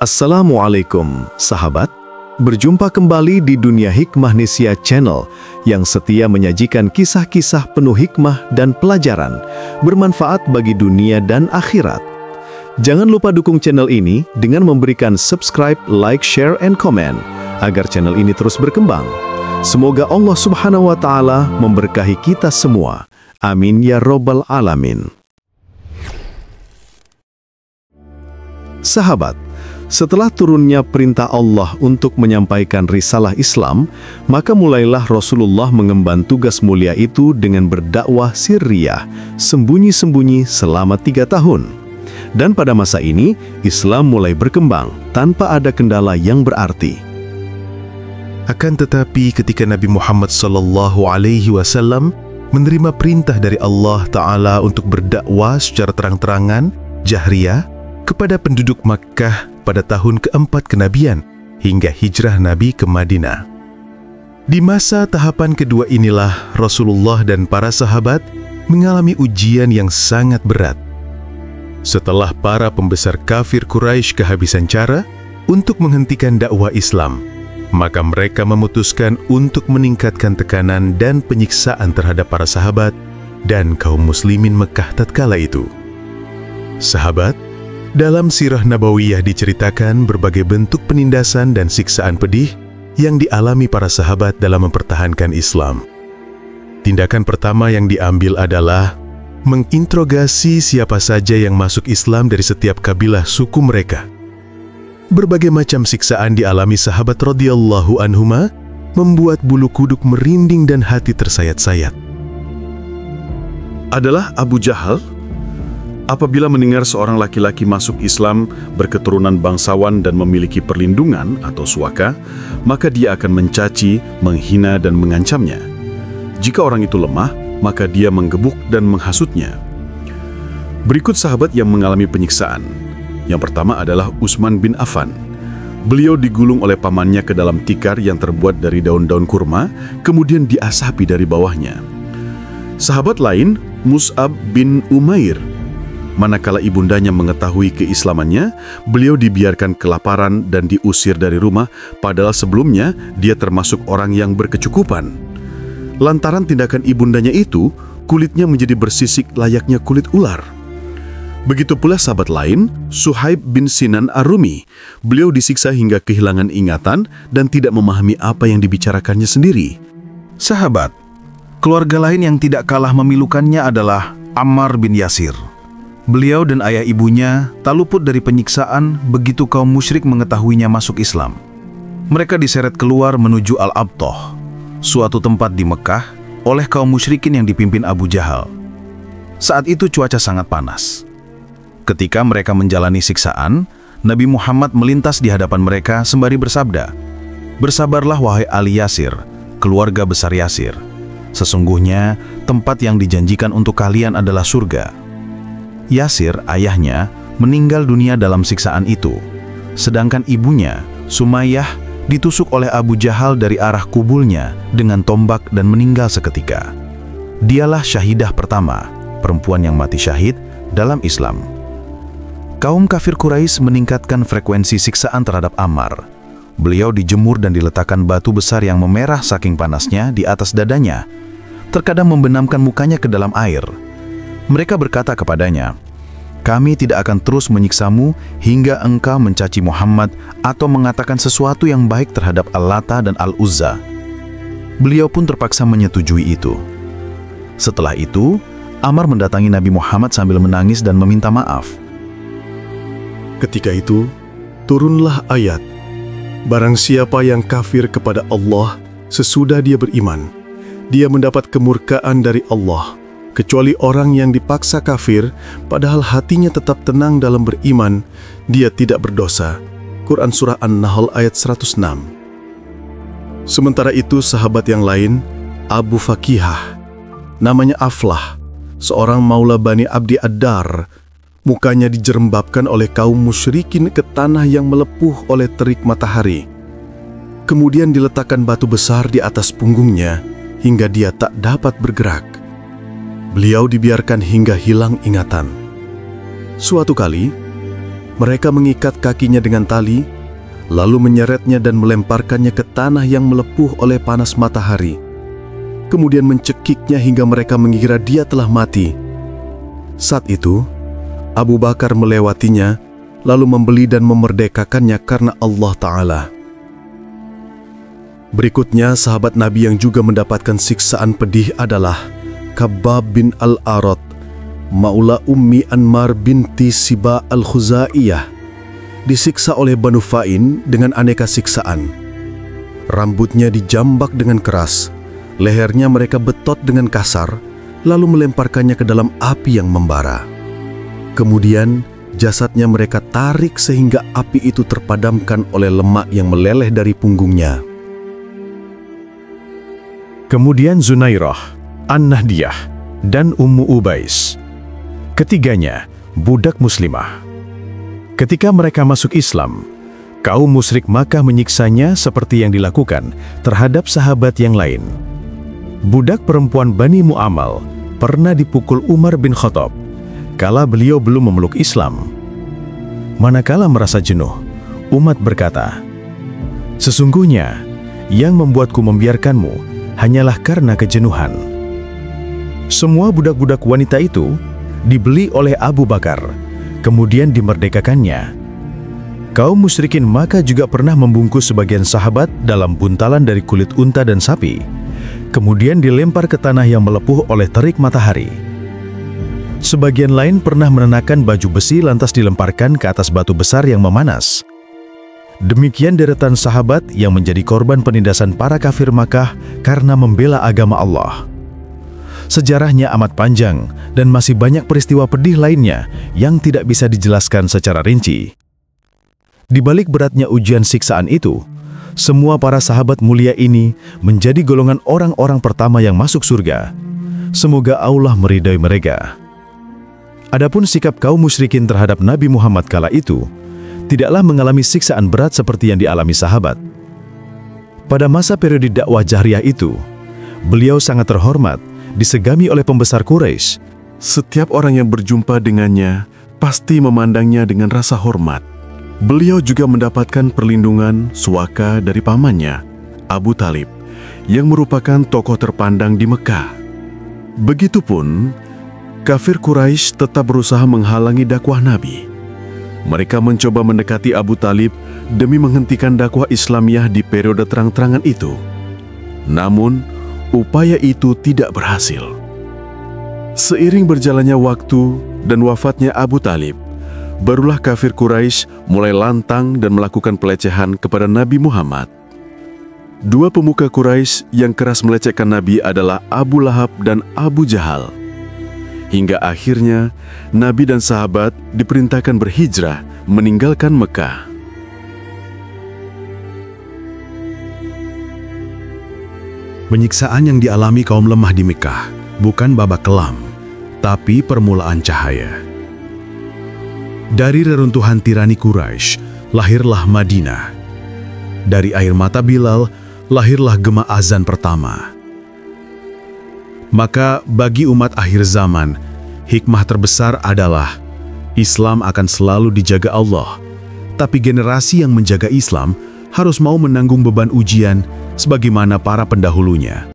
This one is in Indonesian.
Assalamualaikum, sahabat. Berjumpa kembali di Dunia Hikmah Nisya Channel yang setia menyajikan kisah-kisah penuh hikmah dan pelajaran bermanfaat bagi dunia dan akhirat. Jangan lupa dukung channel ini dengan memberikan subscribe, like, share, and comment agar channel ini terus berkembang. Semoga Allah Subhanahu wa Ta'ala memberkahi kita semua. Amin ya Rabbal Alamin. Sahabat, setelah turunnya perintah Allah untuk menyampaikan risalah Islam, maka mulailah Rasulullah mengemban tugas mulia itu dengan berdakwah sirriyah, sembunyi-sembunyi selama 3 tahun. Dan pada masa ini, Islam mulai berkembang tanpa ada kendala yang berarti. Akan tetapi ketika Nabi Muhammad SAW menerima perintah dari Allah Ta'ala untuk berdakwah secara terang-terangan, jahriyah, kepada penduduk Makkah pada tahun keempat kenabian hingga hijrah Nabi ke Madinah. Di masa tahapan kedua inilah Rasulullah dan para sahabat mengalami ujian yang sangat berat. Setelah para pembesar kafir Quraisy kehabisan cara untuk menghentikan dakwah Islam, maka mereka memutuskan untuk meningkatkan tekanan dan penyiksaan terhadap para sahabat dan kaum muslimin Mekah tatkala itu. Sahabat, dalam sirah Nabawiyah diceritakan berbagai bentuk penindasan dan siksaan pedih yang dialami para sahabat dalam mempertahankan Islam. Tindakan pertama yang diambil adalah menginterogasi siapa saja yang masuk Islam dari setiap kabilah suku mereka. Berbagai macam siksaan dialami sahabat radhiyallahu anhuma, membuat bulu kuduk merinding dan hati tersayat-sayat. Adalah Abu Jahal. Apabila mendengar seorang laki-laki masuk Islam berketurunan bangsawan dan memiliki perlindungan atau suaka, maka dia akan mencaci, menghina, dan mengancamnya. Jika orang itu lemah, maka dia menggebuk dan menghasutnya. Berikut sahabat yang mengalami penyiksaan. Yang pertama adalah Utsman bin Affan. Beliau digulung oleh pamannya ke dalam tikar yang terbuat dari daun-daun kurma, kemudian diasapi dari bawahnya. Sahabat lain, Mus'ab bin Umair. Manakala ibundanya mengetahui keislamannya, beliau dibiarkan kelaparan dan diusir dari rumah, padahal sebelumnya dia termasuk orang yang berkecukupan. Lantaran tindakan ibundanya itu, kulitnya menjadi bersisik layaknya kulit ular. Begitu pula sahabat lain, Suhaib bin Sinan Ar-Rumi. Beliau disiksa hingga kehilangan ingatan dan tidak memahami apa yang dibicarakannya sendiri. Sahabat, keluarga lain yang tidak kalah memilukannya adalah Ammar bin Yasir. Beliau dan ayah ibunya tak luput dari penyiksaan begitu kaum musyrik mengetahuinya masuk Islam. Mereka diseret keluar menuju Al-Abtah, suatu tempat di Mekah, oleh kaum musyrikin yang dipimpin Abu Jahal. Saat itu cuaca sangat panas. Ketika mereka menjalani siksaan, Nabi Muhammad melintas di hadapan mereka sembari bersabda, "Bersabarlah wahai Ali Yasir, keluarga besar Yasir. Sesungguhnya tempat yang dijanjikan untuk kalian adalah surga." Yasir, ayahnya, meninggal dunia dalam siksaan itu. Sedangkan ibunya, Sumayyah, ditusuk oleh Abu Jahal dari arah kubulnya dengan tombak dan meninggal seketika. Dialah syahidah pertama, perempuan yang mati syahid dalam Islam. Kaum kafir Quraisy meningkatkan frekuensi siksaan terhadap Ammar. Beliau dijemur dan diletakkan batu besar yang memerah saking panasnya di atas dadanya. Terkadang membenamkan mukanya ke dalam air. Mereka berkata kepadanya, "Kami tidak akan terus menyiksamu hingga engkau mencaci Muhammad atau mengatakan sesuatu yang baik terhadap Al-Lata dan Al-Uzza." Beliau pun terpaksa menyetujui itu. Setelah itu, Ammar mendatangi Nabi Muhammad sambil menangis dan meminta maaf. Ketika itu, turunlah ayat, "Barang siapa yang kafir kepada Allah sesudah dia beriman, dia mendapat kemurkaan dari Allah. Kecuali orang yang dipaksa kafir, padahal hatinya tetap tenang dalam beriman, dia tidak berdosa." Quran Surah An-Nahl ayat 106. Sementara itu sahabat yang lain, Abu Fakihah, namanya Aflah, seorang maula Bani Abdi Ad-Dar, mukanya dijerembabkan oleh kaum musyrikin ke tanah yang melepuh oleh terik matahari. Kemudian diletakkan batu besar di atas punggungnya hingga dia tak dapat bergerak. Beliau dibiarkan hingga hilang ingatan. Suatu kali, Mereka mengikat kakinya dengan tali, lalu menyeretnya dan melemparkannya ke tanah yang melepuh oleh panas matahari. Kemudian mencekiknya hingga mereka mengira dia telah mati. Saat itu, Abu Bakar melewatinya, lalu membeli dan memerdekakannya karena Allah Ta'ala. Berikutnya, sahabat Nabi yang juga mendapatkan siksaan pedih adalah Khabbab bin Al-Arat, Maula Ummi Anmar binti Siba Al-Khuzaiyah, disiksa oleh Banu Fa'in dengan aneka siksaan. Rambutnya dijambak dengan keras, lehernya mereka betot dengan kasar, lalu melemparkannya ke dalam api yang membara. Kemudian, jasadnya mereka tarik sehingga api itu terpadamkan oleh lemak yang meleleh dari punggungnya. Kemudian Zunairah, An-Nahdiyah, dan Ummu Ubais. Ketiganya, budak muslimah. Ketika mereka masuk Islam, kaum musyrik Makkah menyiksanya seperti yang dilakukan terhadap sahabat yang lain. Budak perempuan Bani Mu'amal pernah dipukul Umar bin Khattab kala beliau belum memeluk Islam. Manakala merasa jenuh, umat berkata, "Sesungguhnya, yang membuatku membiarkanmu hanyalah karena kejenuhan." Semua budak-budak wanita itu dibeli oleh Abu Bakar, kemudian dimerdekakannya. Kaum musyrikin Makkah juga pernah membungkus sebagian sahabat dalam buntalan dari kulit unta dan sapi, kemudian dilempar ke tanah yang melepuh oleh terik matahari. Sebagian lain pernah mengenakan baju besi lantas dilemparkan ke atas batu besar yang memanas. Demikian deretan sahabat yang menjadi korban penindasan para kafir Makkah karena membela agama Allah. Sejarahnya amat panjang dan masih banyak peristiwa pedih lainnya yang tidak bisa dijelaskan secara rinci. Di balik beratnya ujian siksaan itu, semua para sahabat mulia ini menjadi golongan orang-orang pertama yang masuk surga. Semoga Allah meridai mereka. Adapun sikap kaum musyrikin terhadap Nabi Muhammad kala itu tidaklah mengalami siksaan berat seperti yang dialami sahabat. Pada masa periode dakwah Jahriyah itu, beliau sangat terhormat, disegani oleh pembesar Quraisy. Setiap orang yang berjumpa dengannya pasti memandangnya dengan rasa hormat. Beliau juga mendapatkan perlindungan suaka dari pamannya, Abu Talib, yang merupakan tokoh terpandang di Mekah. Begitupun, kafir Quraisy tetap berusaha menghalangi dakwah Nabi. Mereka mencoba mendekati Abu Talib demi menghentikan dakwah Islamiyah di periode terang-terangan itu. Namun, upaya itu tidak berhasil. Seiring berjalannya waktu dan wafatnya Abu Talib, barulah kafir Quraisy mulai lantang dan melakukan pelecehan kepada Nabi Muhammad. Dua pemuka Quraisy yang keras melecehkan Nabi adalah Abu Lahab dan Abu Jahal. Hingga akhirnya, Nabi dan sahabat diperintahkan berhijrah meninggalkan Mekah. Penyiksaan yang dialami kaum lemah di Mekah bukan babak kelam, tapi permulaan cahaya. Dari reruntuhan tirani Quraisy, lahirlah Madinah. Dari air mata Bilal, lahirlah gema azan pertama. Maka bagi umat akhir zaman, hikmah terbesar adalah Islam akan selalu dijaga Allah, tapi generasi yang menjaga Islam harus mau menanggung beban ujian sebagaimana para pendahulunya.